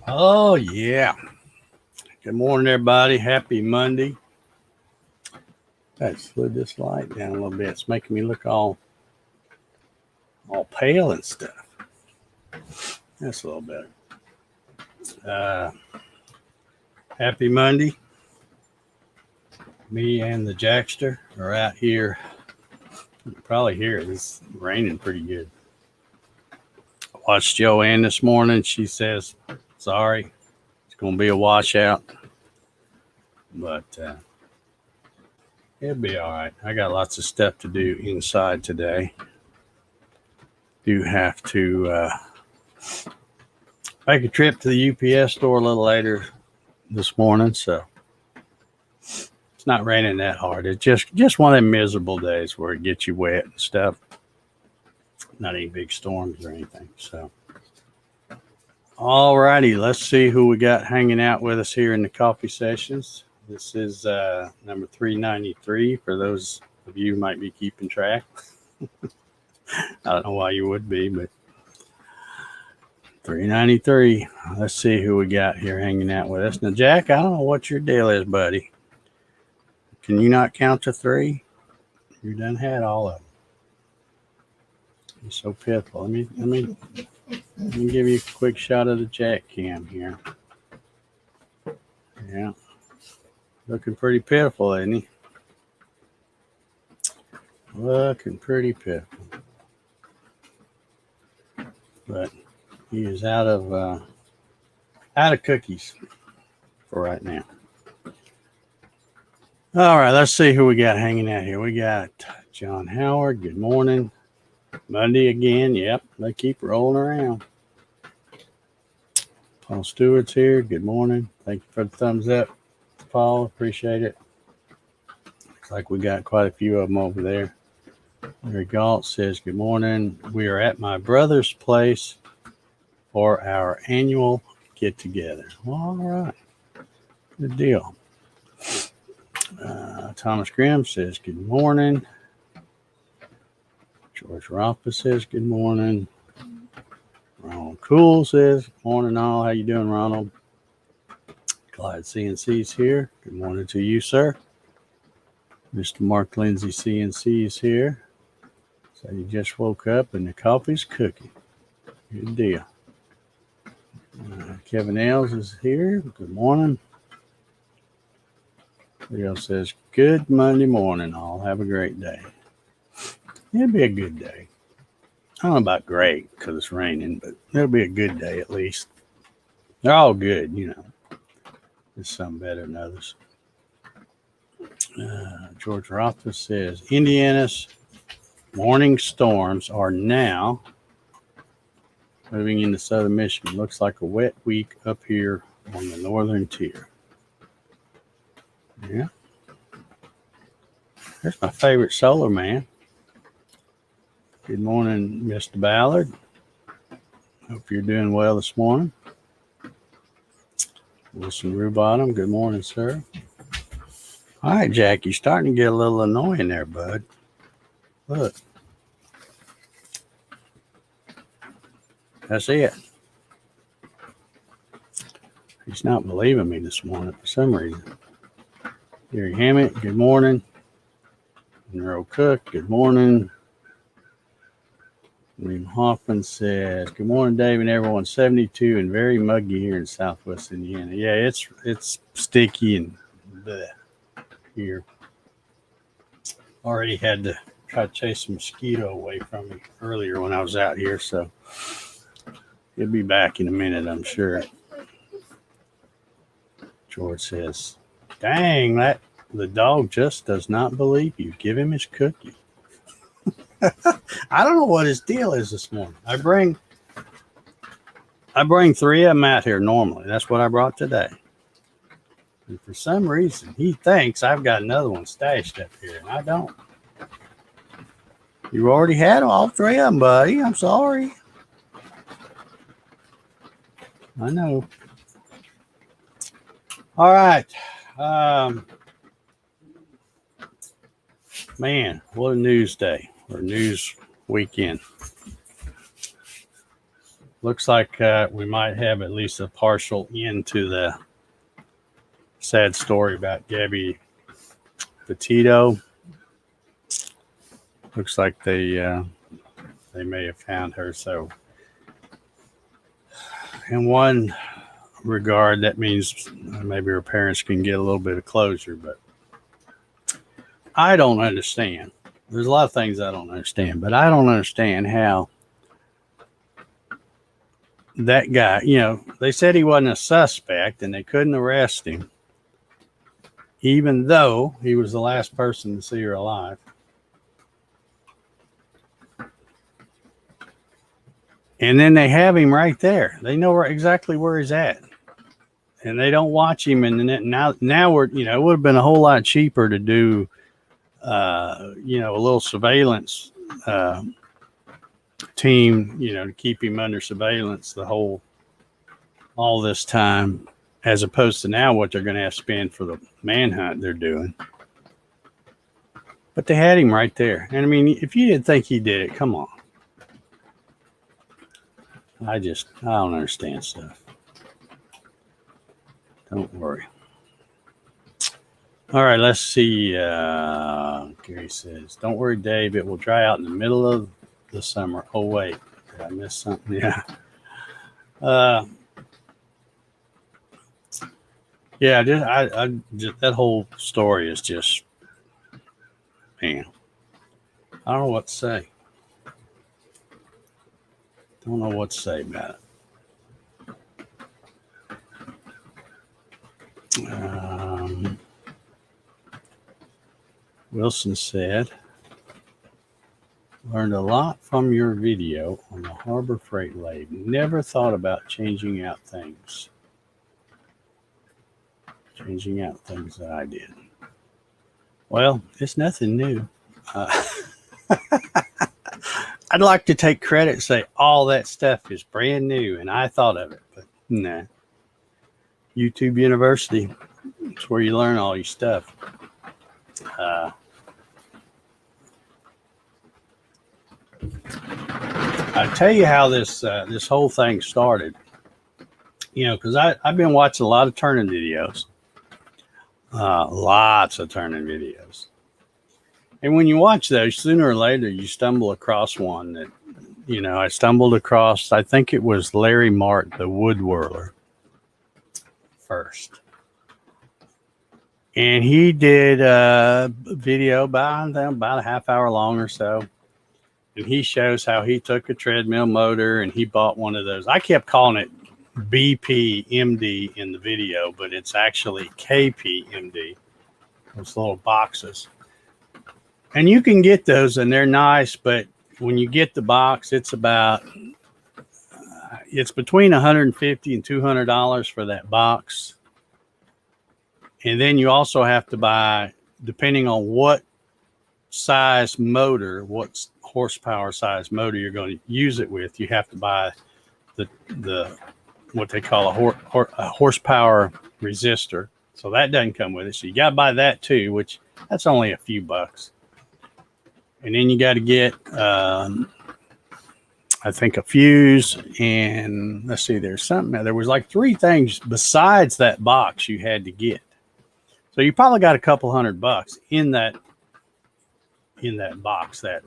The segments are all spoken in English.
Oh, yeah. Good morning, everybody. Happy Monday. Let's slid this light down a little bit. It's making me look all pale and stuff. That's a little better. Happy Monday. Me and the Jackster are out here. You can probably hear it. It's raining pretty good. I watched Joanne this morning. She says, sorry, it's going to be a washout. But it'll be all right. I got lots of stuff to do inside today. Do have to make a trip to the UPS store a little later this morning, so it's not raining that hard. It's just one of them miserable days where it gets you wet and stuff. Not any big storms or anything. So, all righty, let's see who we got hanging out with us here in the coffee sessions. This is number 393 for those of you who might be keeping track. I don't know why you would be, but 393. Let's see who we got here hanging out with us. Now, Jack, I don't know what your deal is, buddy. Can you not count to three? You done had all of them. You're so pitiful. Let me give you a quick shot of the Jack cam here. Yeah. Looking pretty pitiful, isn't he? Looking pretty pitiful. But he is out of cookies for right now. All right, let's see who we got hanging out here. We got John Howard. Good morning. Monday again. Yep, they keep rolling around. Paul Stewart's here. Good morning. Thank you for the thumbs up, Paul. Appreciate it. Looks like we got quite a few of them over there. Larry Galt says, good morning. We are at my brother's place for our annual get-together. Well, all right. Good deal. Thomas Grimm says, good morning. George Ralph says, good morning. Ronald Cool says, good morning all. How you doing, Ronald? Clyde CNC's here. Good morning to you, sir. Mr. Mark Lindsay CNC is here. So you just woke up and the coffee's cooking. Good deal. Kevin Ailes is here. Good morning. Leo says, good Monday morning all. Have a great day. It'll be a good day. I don't know about great because it's raining, but it'll be a good day at least. They're all good, you know. There's some better than others. George Rothfuss says, Indiana's morning storms are now moving into southern Michigan. Looks like a wet week up here on the northern tier. Yeah. There's my favorite solar man. Good morning, Mr. Ballard. Hope you're doing well this morning. Wilson Rubottom, good morning, sir. All right, Jack, you're starting to get a little annoying there, bud. Look. That's it. He's not believing me this morning for some reason. Gary Hammett, good morning. Monroe Cook, good morning. William Hoffman says, good morning, Dave and everyone. 72 and very muggy here in Southwest Indiana. Yeah, it's sticky and bleh here. Already had to try to chase a mosquito away from me earlier when I was out here, so he'll be back in a minute, I'm sure. George says, dang, the dog just does not believe you. Give him his cookie. I don't know what his deal is this morning. I bring 3 of them out here normally. That's what I brought today. And for some reason, he thinks I've got another one stashed up here, and I don't. You already had all 3 of them, buddy. I'm sorry. I know. All right. Man, what a news day or news weekend. looks like we might have at least a partial end to the sad story about Gabby Petito. Looks like they may have found her. So, in one regard, that means maybe her parents can get a little bit of closure. But I don't understand. There's a lot of things I don't understand, but I don't understand how that guy, they said he wasn't a suspect and they couldn't arrest him, even though he was the last person to see her alive. And then they have him right there. They know exactly where he's at. And they don't watch him. And then now we're, it would have been a whole lot cheaper to do, a little surveillance team, to keep him under surveillance all this time, as opposed to now what they're going to have to spend for the manhunt they're doing. But they had him right there. And I mean, if you didn't think he did it, come on. I don't understand stuff. Don't worry. All right, let's see. Gary says, don't worry, Dave. It will dry out in the middle of the summer. Oh, wait. Did I miss something? Yeah. That whole story is just, man, I don't know what to say. Don't know what to say about it. Wilson said, learned a lot from your video on the Harbor Freight lathe. Never thought about changing out things that I did. Well, it's nothing new. I'd like to take credit and say all that stuff is brand new and I thought of it, but nah. YouTube University, it's where you learn all your stuff. I'll tell you how this whole thing started. Because I've been watching a lot of turning videos. Lots of turning videos. And when you watch those, sooner or later, you stumble across one that, I stumbled across, I think it was Larry Mart, the wood whirler, first. And he did a video about a half hour long or so. And he shows how he took a treadmill motor and he bought one of those. I kept calling it BPMD in the video, but it's actually KPMD. Those little boxes. And you can get those and they're nice, but when you get the box, it's between $150 and $200 for that box. And then you also have to buy, depending on what size motor, what horsepower size motor you're going to use it with, you have to buy the what they call a horsepower resistor. So that doesn't come with it. So you got to buy that too, which that's only a few bucks. And then you got to get, I think, a fuse. And let's see, there was like 3 things besides that box you had to get. So you probably got a couple $100 in that box, that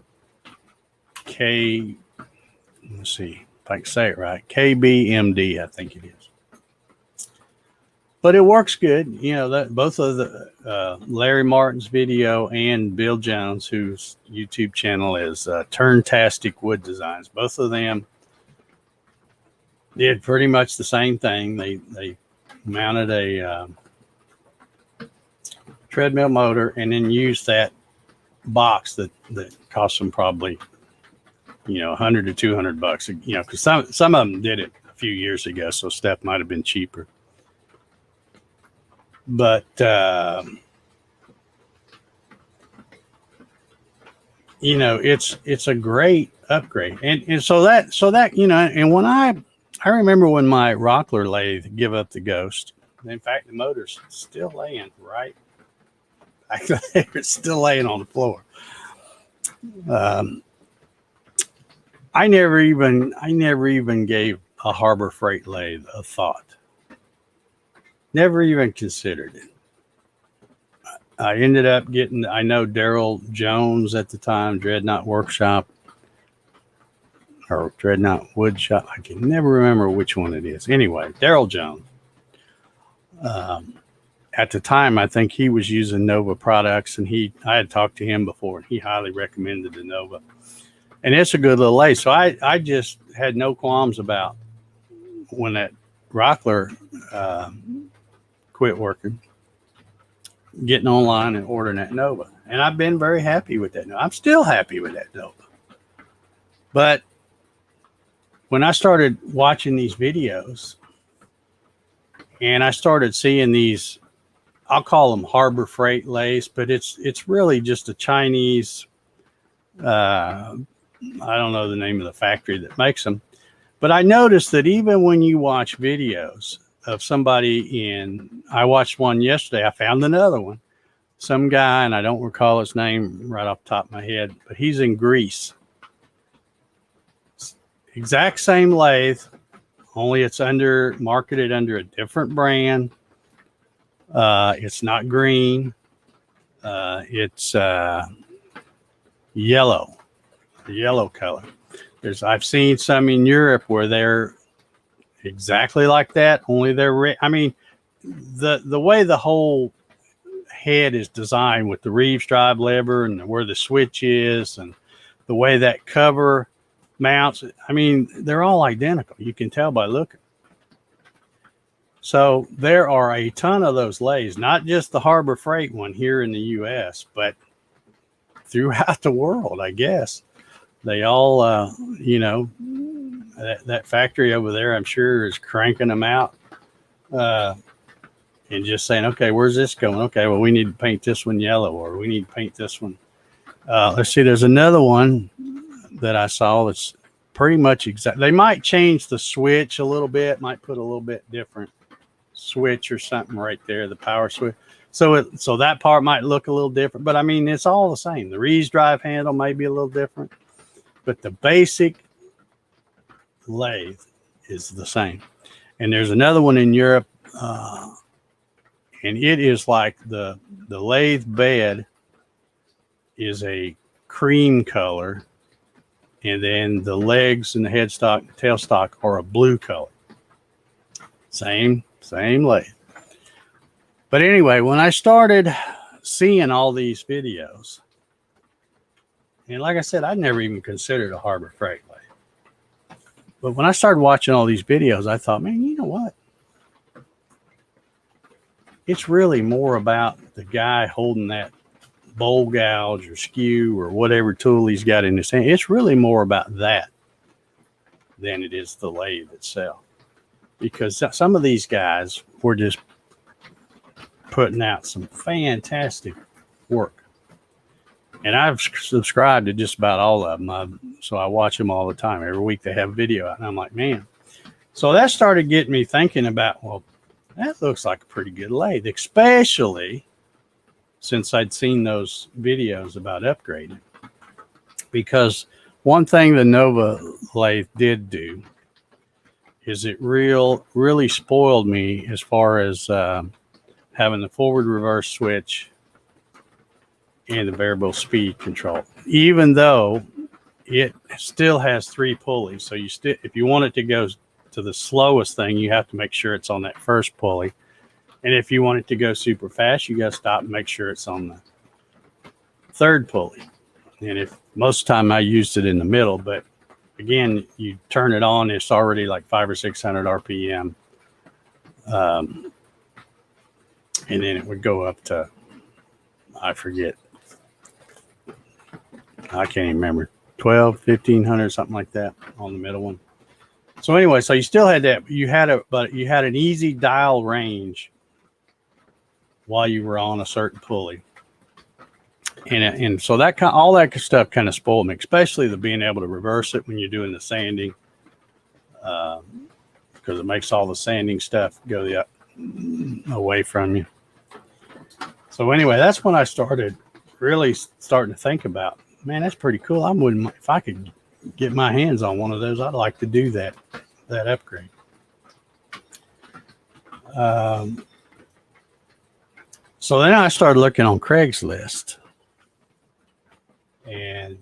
let's see if I can say it right, KBMD, I think it is. But it works good. That both of the Larry Martin's video and Bill Jones, whose YouTube channel is Turntastic Wood Designs, both of them did pretty much the same thing. They mounted a treadmill motor and then used that box that cost them probably $100 to $200. Because some of them did it a few years ago, so stuff might have been cheaper. But it's a great upgrade, and so that and when I remember when my Rockler lathe give up the ghost. In fact, the motor's still laying right back there. It's still laying on the floor. I never even gave a Harbor Freight lathe a thought. Never even considered it. I ended up getting, I know Daryl Jones at the time, Dreadnought Workshop or Dreadnought Wood Shop. I can never remember which one it is. Anyway, Daryl Jones. At the time, I think he was using Nova products, and I had talked to him before, and he highly recommended the Nova. And it's a good little lathe. So I just had no qualms about when that Rockler quit working, getting online and ordering that Nova. And I've been very happy with that. I'm still happy with that Nova. But when I started watching these videos and I started seeing these, I'll call them Harbor Freight lathes, but it's really just a Chinese, I don't know the name of the factory that makes them. But I noticed that even when you watch videos of somebody I watched one yesterday, I found another one. Some guy, and I don't recall his name right off the top of my head, but he's in Greece. Exact same lathe, only it's marketed under a different brand. It's not green. It's yellow, the yellow color. I've seen some in Europe where they're exactly like that, only they're red. I mean, the way the whole head is designed with the Reeves drive lever and where the switch is and the way that cover mounts, I mean, they're all identical. You can tell by looking. So there are a ton of those lathes, not just the Harbor Freight one here in the U.S., but throughout the world, I guess. They all, that factory over there, I'm sure, is cranking them out and just saying, okay, where's this going? Okay, well, we need to paint this one yellow, or we need to paint this one. Let's see, there's another one that I saw that's pretty much exact. They might change the switch a little bit, might put a little bit different switch or something right there, the power switch. So that part might look a little different, but I mean, it's all the same. The Reeves drive handle may be a little different, but the basic lathe is the same. And there's another one in Europe, and it is like the lathe bed is a cream color, and then the legs and the headstock and tailstock are a blue color. Same lathe. But anyway, when I started seeing all these videos, and like I said, I'd never even considered a Harbor Freight lathe. But when I started watching all these videos, I thought, man, you know what? It's really more about the guy holding that bowl gouge or skew or whatever tool he's got in his hand. It's really more about that than it is the lathe itself. Because some of these guys were just putting out some fantastic work. And I've subscribed to just about all of them. So I watch them all the time. Every week they have video out. And I'm like, man. So that started getting me thinking about, well, that looks like a pretty good lathe, especially since I'd seen those videos about upgrading. Because one thing the Nova lathe did do is it really spoiled me as far as having the forward reverse switch and the variable speed control, even though it still has 3 pulleys. So if you want it to go to the slowest thing, you have to make sure it's on that first pulley. And if you want it to go super fast, you got to stop and make sure it's on the 3rd pulley. And if most of the time I used it in the middle, but again, you turn it on, it's already like 500 or 600 RPM. And then it would go up to, I forget. I can't even remember. 12, 1500, something like that on the middle one. So anyway, so you still had that. But you had an easy dial range while you were on a certain pulley. And so all that stuff kind of spoiled me, especially the being able to reverse it when you're doing the sanding, because it makes all the sanding stuff go away from you. So anyway, that's when I started really starting to think about, man, that's pretty cool. If I could get my hands on one of those, I'd like to do that. that upgrade. So then I started looking on Craigslist, and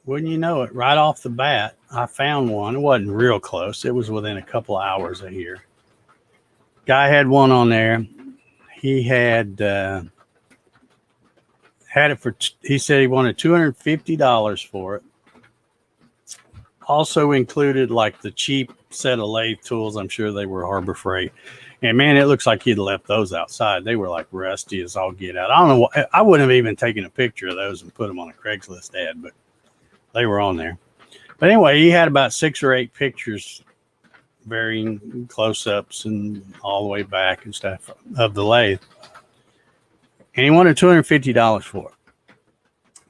wouldn't you know it, right off the bat, I found one. It wasn't real close. It was within a couple of hours of here. Guy had one on there. He had it for, he said he wanted $250 for it. Also included like the cheap set of lathe tools. I'm sure they were Harbor Freight. And man, it looks like he'd left those outside. They were like rusty as all get out. I don't know. I wouldn't have even taken a picture of those and put them on a Craigslist ad, but they were on there. But anyway, he had about 6 or 8 pictures, varying close-ups and all the way back and stuff of the lathe. And he wanted $250 for it.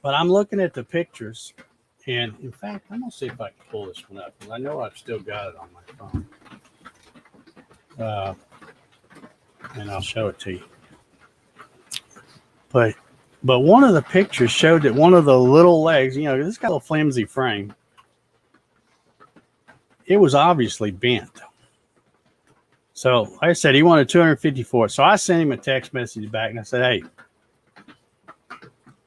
But I'm looking at the pictures, and in fact, I'm going to see if I can pull this one up, because I know I've still got it on my phone. And I'll show it to you. But one of the pictures showed that one of the little legs, you know, this got a little flimsy frame. It was obviously bent. So like I said, he wanted $250 for it. So I sent him a text message back and I said, hey,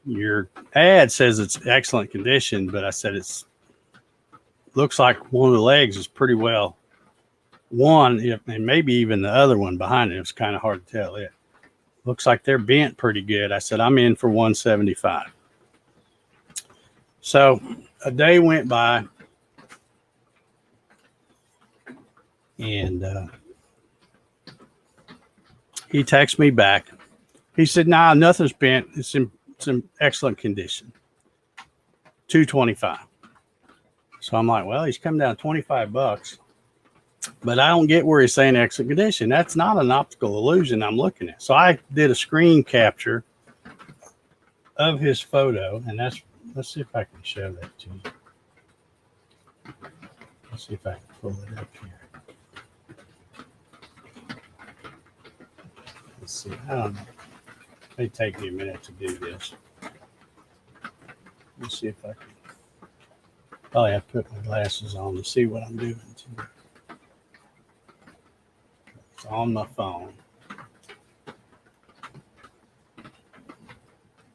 your ad says it's excellent condition, but I said it's looks like one of the legs is pretty well one, and maybe even the other one behind it. It was kind of hard to tell. It looks like they're bent pretty good. I said, I'm in for $175. So a day went by, and he texted me back. He said, nah, nothing's bent. It's in excellent condition. $225. So I'm like, well, he's come down $25. But I don't get where he's saying excellent condition. That's not an optical illusion I'm looking at. So I did a screen capture of his photo, and let's see if I can show that to you. Let's see if I can pull it up here. Let's see. I don't know. It may take me a minute to do this. Let's see if I can. Probably have to put my glasses on to see what I'm doing too. It's on my phone.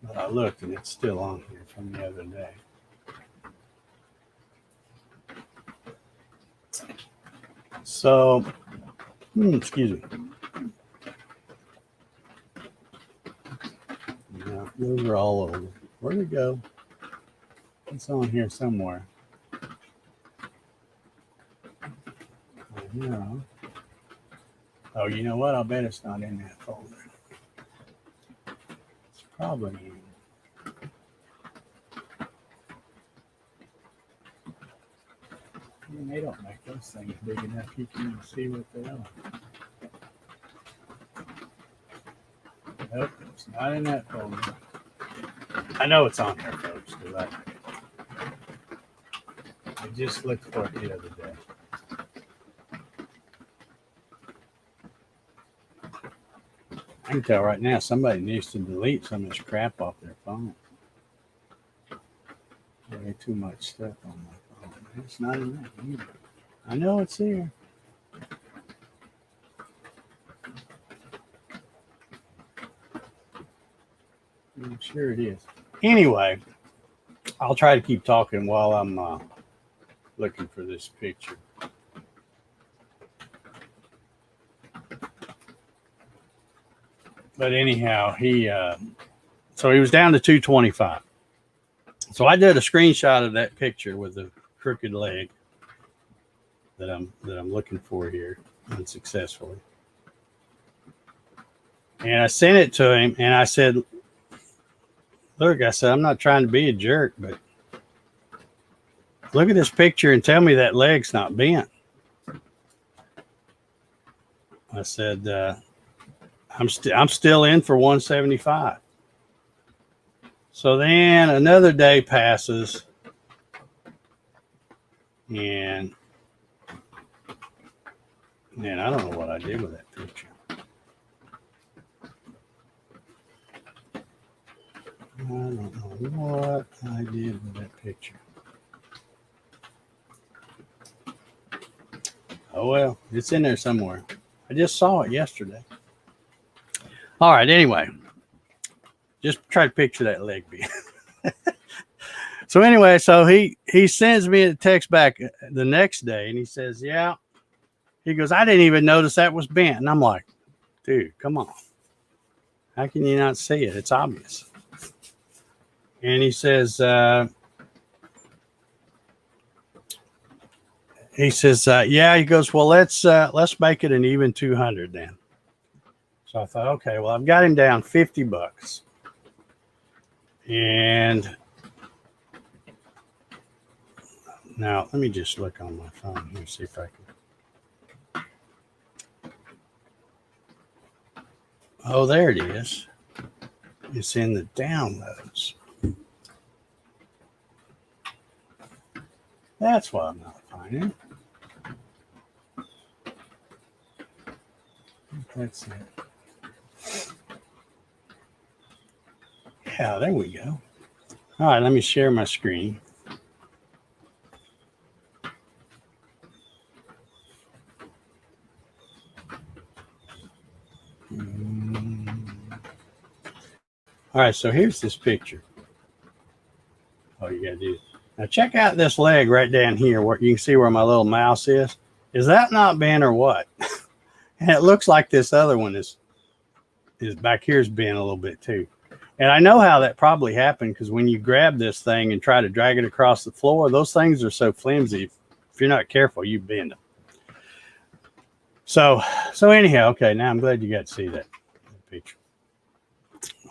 But I looked and it's still on here from the other day. So, excuse me. Yeah, those are all over. Where'd it go? It's on here somewhere. No. Oh, you know what? I'll bet it's not in that folder. It's probably in. And they don't make those things big enough you can even see what they are. Nope, it's not in that folder. I know it's on there, folks, because I just looked for it the other day. I can tell right now somebody needs to delete some of this crap off their phone. Way too much stuff on my phone. It's not in that either. I know it's here. I'm sure it is. Anyway, I'll try to keep talking while I'm looking for this picture. But anyhow, so he was down to $225. So I did a screenshot of that picture with the crooked leg that I'm looking for here unsuccessfully. And I sent it to him and I said, look, I said, I'm not trying to be a jerk, but look at this picture and tell me that leg's not bent. I said, I'm still in for $175. So then another day passes, and man, I don't know what I did with that picture. I don't know what I did with that picture. Oh, well, it's in there somewhere. I just saw it yesterday. All right, anyway, just try to picture that leg being. So anyway, so he sends me a text back the next day, and he says, yeah. He goes, I didn't even notice that was bent. And I'm like, dude, come on. How can you not see it? It's obvious. And he says, yeah, he goes, well, let's make it an even 200 then. So I thought, okay, well, I've got him down $50. And now let me just look on my phone here, see if I can. Oh, there it is. It's in the downloads. That's why I'm not finding it. That's it. Yeah, there we go. All right, let me share my screen. All right, so here's this picture. Oh, you got to do it. Now check out this leg right down here where you can see where my little mouse is. Is that not bent or what? And it looks like this other one is back here is bent a little bit too. And I know how that probably happened because when you grab this thing and try to drag it across the floor, those things are so flimsy. If you're not careful, you bend them. So anyhow, okay, now I'm glad you got to see that picture.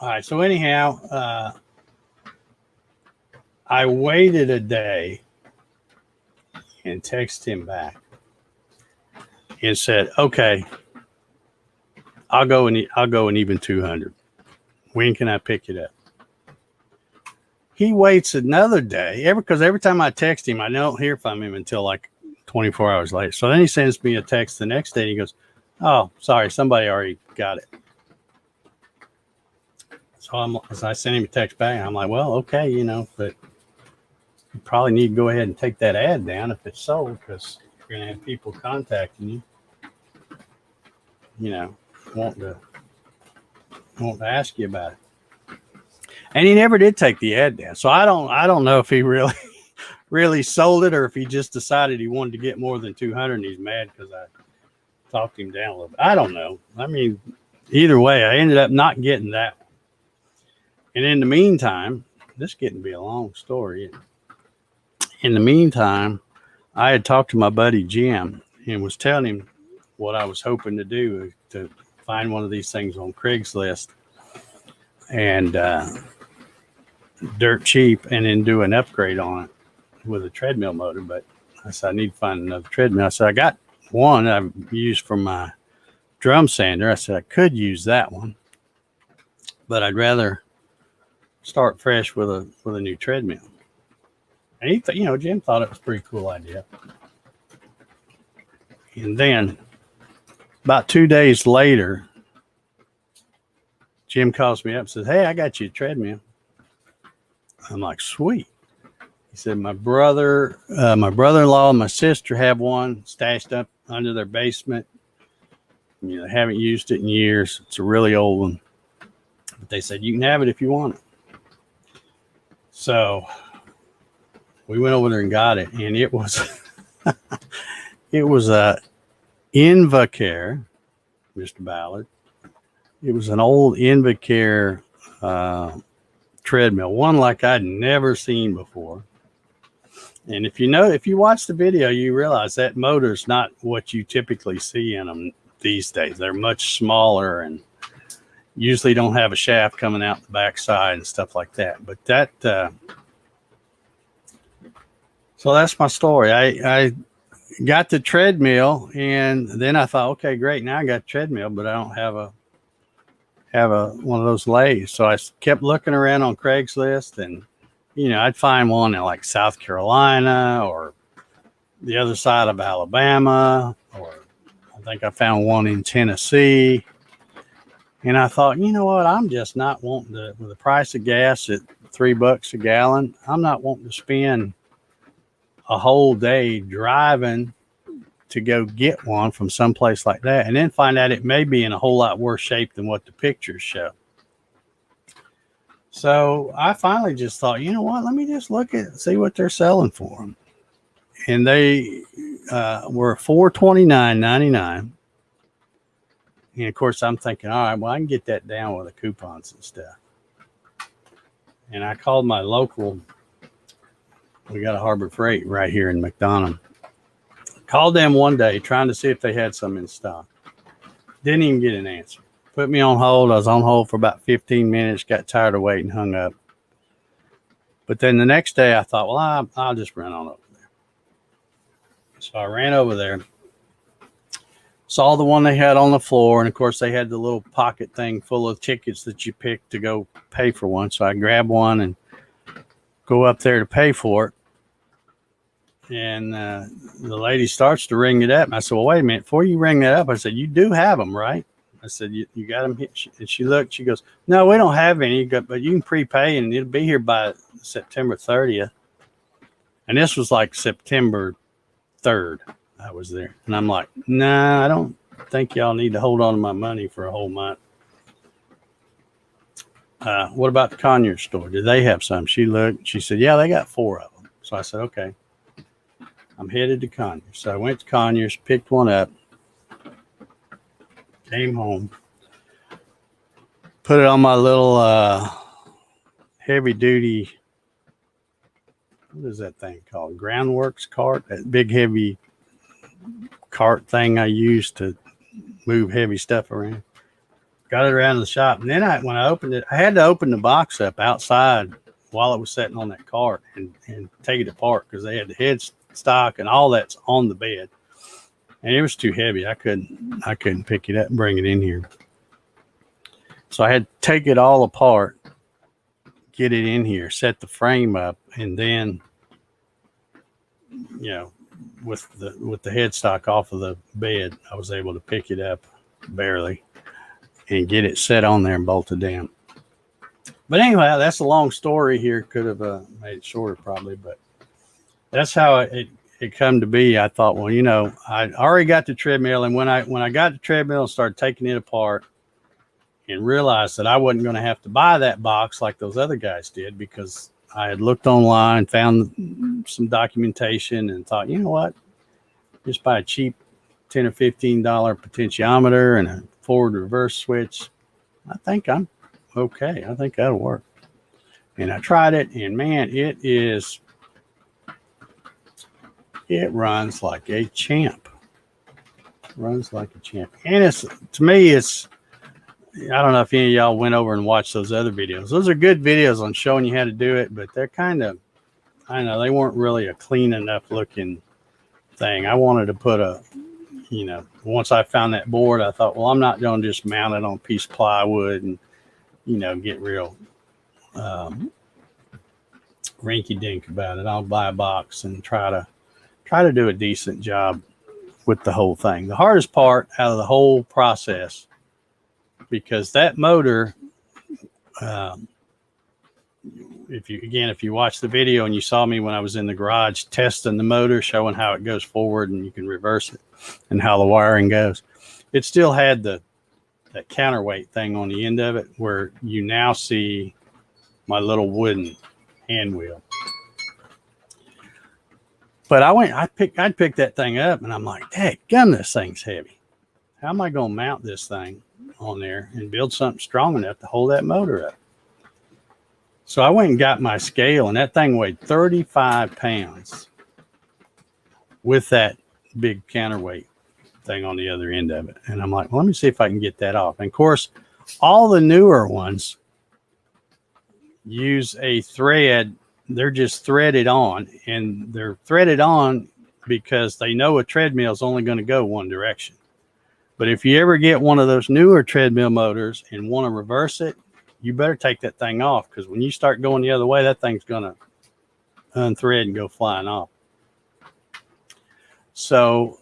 All right, so anyhow, I waited a day and texted him back and said, okay, I'll go and even 200. When can I pick it up? He waits another day because every time I text him, I don't hear from him until like 24 hours later. So then he sends me a text the next day and he goes, oh, sorry, somebody already got it. So I sent him a text back and I'm like, well, okay, but you probably need to go ahead and take that ad down if it's sold because you're going to have people contacting you, wanting to ask you about it. And he never did take the ad down. So I don't know if he really sold it or if he just decided he wanted to get more than 200 and he's mad because I talked him down a little bit. I don't know. I mean, either way, I ended up not getting that one. And in the meantime, this is getting to be a long story. In the meantime, I had talked to my buddy Jim and was telling him what I was hoping to do to find one of these things on Craigslist and dirt cheap and then do an upgrade on it with a treadmill motor. But I said, I need to find another treadmill. I said, I got one I've used for my drum sander. I said, I could use that one, but I'd rather start fresh with a new treadmill. And he thought, Jim thought it was a pretty cool idea. And then about 2 days later, Jim calls me up and says, hey, I got you a treadmill. I'm like, sweet. He said, my brother-in-law and my sister have one stashed up under their basement. They haven't used it in years. It's a really old one. But they said, you can have it if you want it. So we went over there and got it, and it was a Invacare, Mr. Ballard. It was an old Invacare treadmill, one like I'd never seen before. And if you watch the video, you realize that motor's not what you typically see in them these days. They're much smaller and usually don't have a shaft coming out the backside and stuff like that. But so that's my story. I got the treadmill, and then I thought, okay, great. Now I got a treadmill, but I don't have one of those lathes. So I kept looking around on Craigslist, and I'd find one in like South Carolina or the other side of Alabama, or I think I found one in Tennessee. And I thought, you know what? I'm just not wanting to, with the price of gas at $3 a gallon, I'm not wanting to spend a whole day driving to go get one from someplace like that, and then find out it may be in a whole lot worse shape than what the pictures show. So I finally just thought, you know what? Let me just see what they're selling for them. And they were $429.99. And of course, I'm thinking, all right, well, I can get that down with the coupons and stuff. And I called my local. We got a Harbor Freight right here in McDonough. Called them one day trying to see if they had some in stock. Didn't even get an answer. Put me on hold. I was on hold for about 15 minutes. Got tired of waiting, hung up. But then the next day I thought, well, I'll just run on over there. So I ran over there. Saw the one they had on the floor. And, of course, they had the little pocket thing full of tickets that you pick to go pay for one. So I grabbed one and go up there to pay for it. And the lady starts to ring it up. And I said, well, wait a minute. Before you ring that up, I said, you do have them, right? I said, you got them? And she looked. She goes, no, we don't have any. But you can prepay, and it'll be here by September 30th. And this was like September 3rd. I was there. And I'm like, nah, I don't think y'all need to hold on to my money for a whole month. What about the Conyers store? Did they have some? She looked. She said, yeah, they got 4 of them. So I said, okay. I'm headed to Conyers. So I went to Conyers, picked one up, came home, put it on my little heavy-duty, what is that thing called? Groundworks cart, that big heavy cart thing I use to move heavy stuff around. Got it around the shop. And then when I opened it, I had to open the box up outside while it was sitting on that cart and take it apart because they had the headstock and all that's on the bed. And it was too heavy. I couldn't pick it up and bring it in here. So I had to take it all apart, get it in here, set the frame up, and then, you know, with the headstock off of the bed, I was able to pick it up barely and get it set on there and bolted down. But anyway, that's a long story here. Could have made it shorter probably, but that's how it come to be. I thought, well, you know, I already got the treadmill, and when I got the treadmill and started taking it apart and realized that I wasn't going to have to buy that box like those other guys did, because I had looked online, found some documentation, and thought, you know what, just buy a cheap $10 or $15 potentiometer and a forward reverse switch. I think I'm okay. I think that'll work. And I tried it, and man, it runs like a champ. Runs like a champ. And to me, I don't know if any of y'all went over and watched those other videos. Those are good videos on showing you how to do it, but they're kind of, I don't know, they weren't really a clean enough looking thing. I wanted to put once I found that board, I thought, well, I'm not going to just mount it on a piece of plywood and, get real rinky-dink about it. I'll buy a box and try to do a decent job with the whole thing. The hardest part out of the whole process, because that motor, if you watch the video and you saw me when I was in the garage testing the motor, showing how it goes forward and you can reverse it and how the wiring goes, it still had that counterweight thing on the end of it, where you now see my little wooden hand wheel. But I'd pick that thing up, and I'm like, dang, this thing's heavy. How am I going to mount this thing on there and build something strong enough to hold that motor up? So I went and got my scale, and that thing weighed 35 pounds with that big counterweight thing on the other end of it. And I'm like, well, let me see if I can get that off. And of course, all the newer ones use a thread. They're just threaded on, and they're threaded on because they know a treadmill is only going to go one direction. But if you ever get one of those newer treadmill motors and want to reverse it, you better take that thing off, because when you start going the other way, that thing's going to unthread and go flying off. So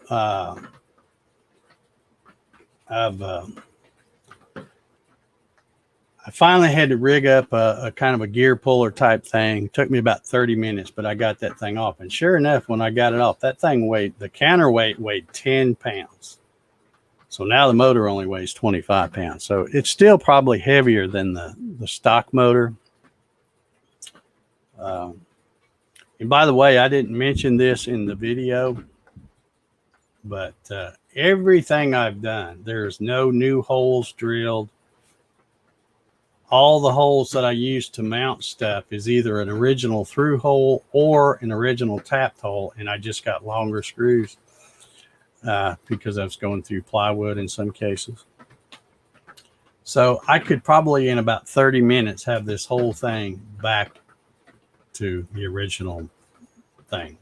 I finally had to rig up a kind of a gear puller type thing. It took me about 30 minutes, but I got that thing off. And sure enough, when I got it off, that thing the counterweight weighed 10 pounds. So now the motor only weighs 25 pounds. So it's still probably heavier than the stock motor. And by the way, I didn't mention this in the video, but everything I've done, there's no new holes drilled. All the holes that I use to mount stuff is either an original through hole or an original tapped hole, and I just got longer screws because I was going through plywood in some cases. So I could probably in about 30 minutes have this whole thing back to the original thing,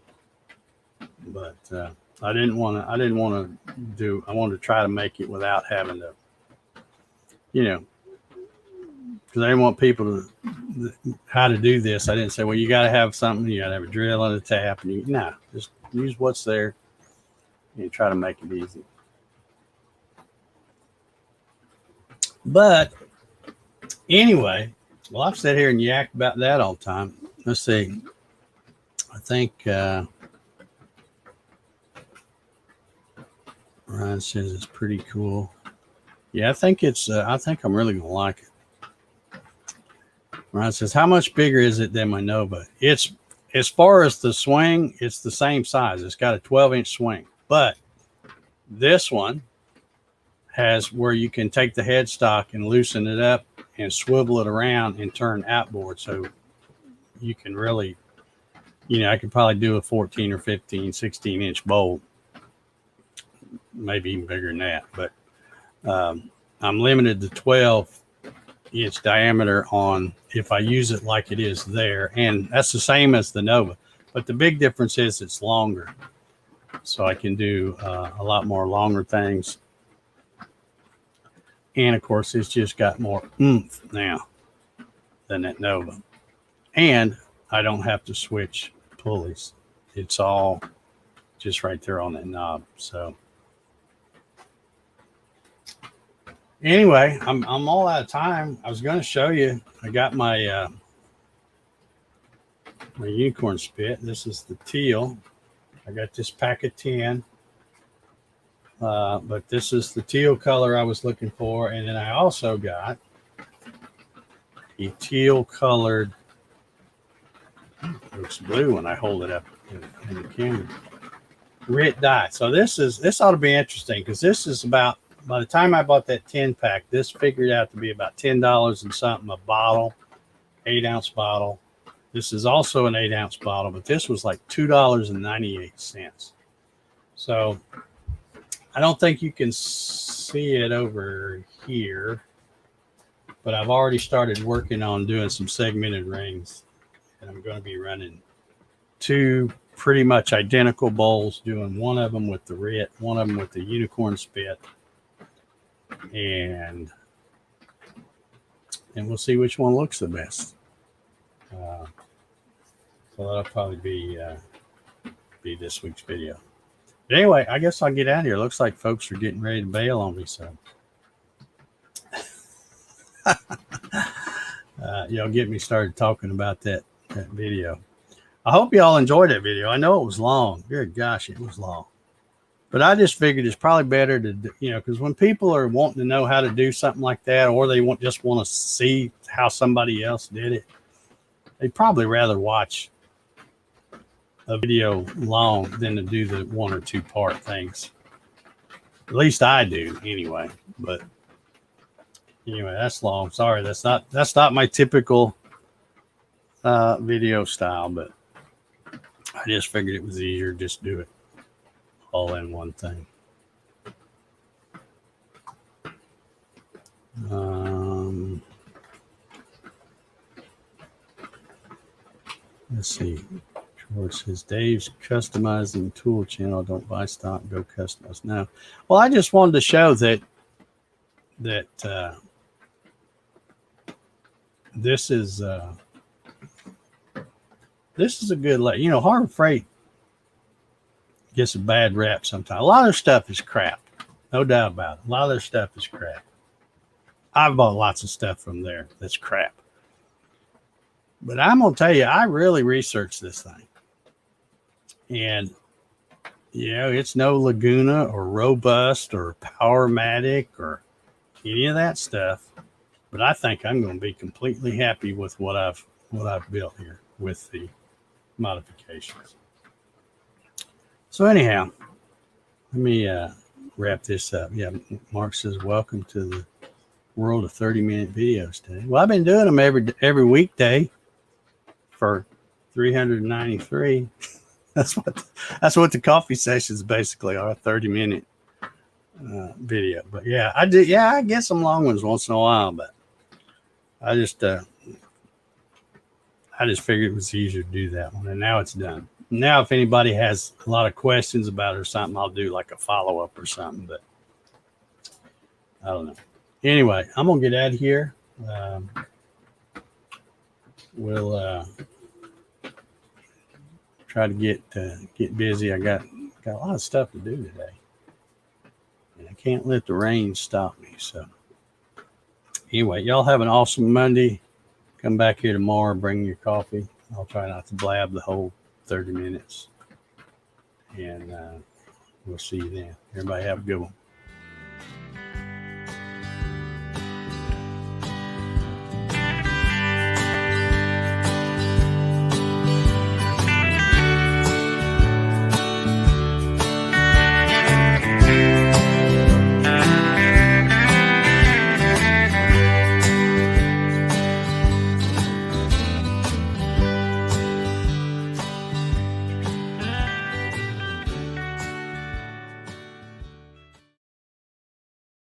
but I wanted to try to make it without having to, because I didn't want people to how to do this. I didn't say, well, you got to have something, you got to have a drill and a tap, and just use what's there and try to make it easy. But anyway, well, I've sat here and yacked about that all the time. Let's see. I think Ryan says it's pretty cool. Yeah, I think I'm really gonna like it. Ryan says, how much bigger is it than my Nova? It's, as far as the swing, it's the same size. It's got a 12-inch swing, but this one has where you can take the headstock and loosen it up and swivel it around and turn outboard. So you can really, I could probably do a 14 or 15, 16-inch bolt, maybe even bigger than that. But I'm limited to 12-inch diameter on if I use it like it is there. And that's the same as the Nova. But the big difference is it's longer. So I can do a lot more longer things. And, of course, it's just got more oomph now than that Nova. And I don't have to switch pulleys. It's all just right there on that knob. So anyway, I'm all out of time. I was going to show you. I got my my unicorn spit. This is the teal. I got this pack of 10. But this is the teal color I was looking for. And then I also got a teal colored, it looks blue when I hold it up in the camera, RIT dye. So this ought to be interesting, because this is about, by the time I bought that 10 pack, this figured out to be about $10 and something a bottle, 8-ounce bottle. This is also an 8-ounce bottle, but this was like $2.98. So I don't think you can see it over here, but I've already started working on doing some segmented rings, and I'm going to be running 2 pretty much identical bowls, doing one of them with the RIT, one of them with the unicorn spit, and we'll see which one looks the best. So that'll probably be this week's video. But anyway, I guess I'll get out of here. Looks like folks are getting ready to bail on me, so y'all get me started talking about that video. I hope y'all enjoyed that video. I know it was long. Good gosh, it was long. But I just figured it's probably better to, because when people are wanting to know how to do something like that, or they just want to see how somebody else did it, they'd probably rather watch a video long than to do the 1 or 2 part things. At least I do anyway. But anyway, that's long. Sorry, that's not my typical video style, but I just figured it was easier to just do it all in one thing. Let's see. George says, Dave's customizing tool channel. Don't buy stock, go customize. No. Well, I just wanted to show that this is a good, Harbor Freight gets a bad rap sometimes. A lot of their stuff is crap. No doubt about it. A lot of their stuff is crap. I've bought lots of stuff from there that's crap. But I'm going to tell you, I really researched this thing. And, it's no Laguna or Robust or Powermatic or any of that stuff. But I think I'm going to be completely happy with what I've built here with the modifications. So anyhow, let me wrap this up. Yeah, Mark says, welcome to the world of 30-minute videos today. Well, I've been doing them every weekday for 393. That's what the coffee sessions basically are, 30-minute video. But yeah, I do. Yeah, I get some long ones once in a while, but I just figured it was easier to do that one, and now it's done. Now, if anybody has a lot of questions about it or something, I'll do like a follow-up or something, but I don't know. Anyway, I'm going to get out of here. We'll try to get busy. I got a lot of stuff to do today, and I can't let the rain stop me. So anyway, y'all have an awesome Monday. Come back here tomorrow, bring your coffee. I'll try not to blab the whole 30 minutes. And we'll see you then. Everybody have a good one.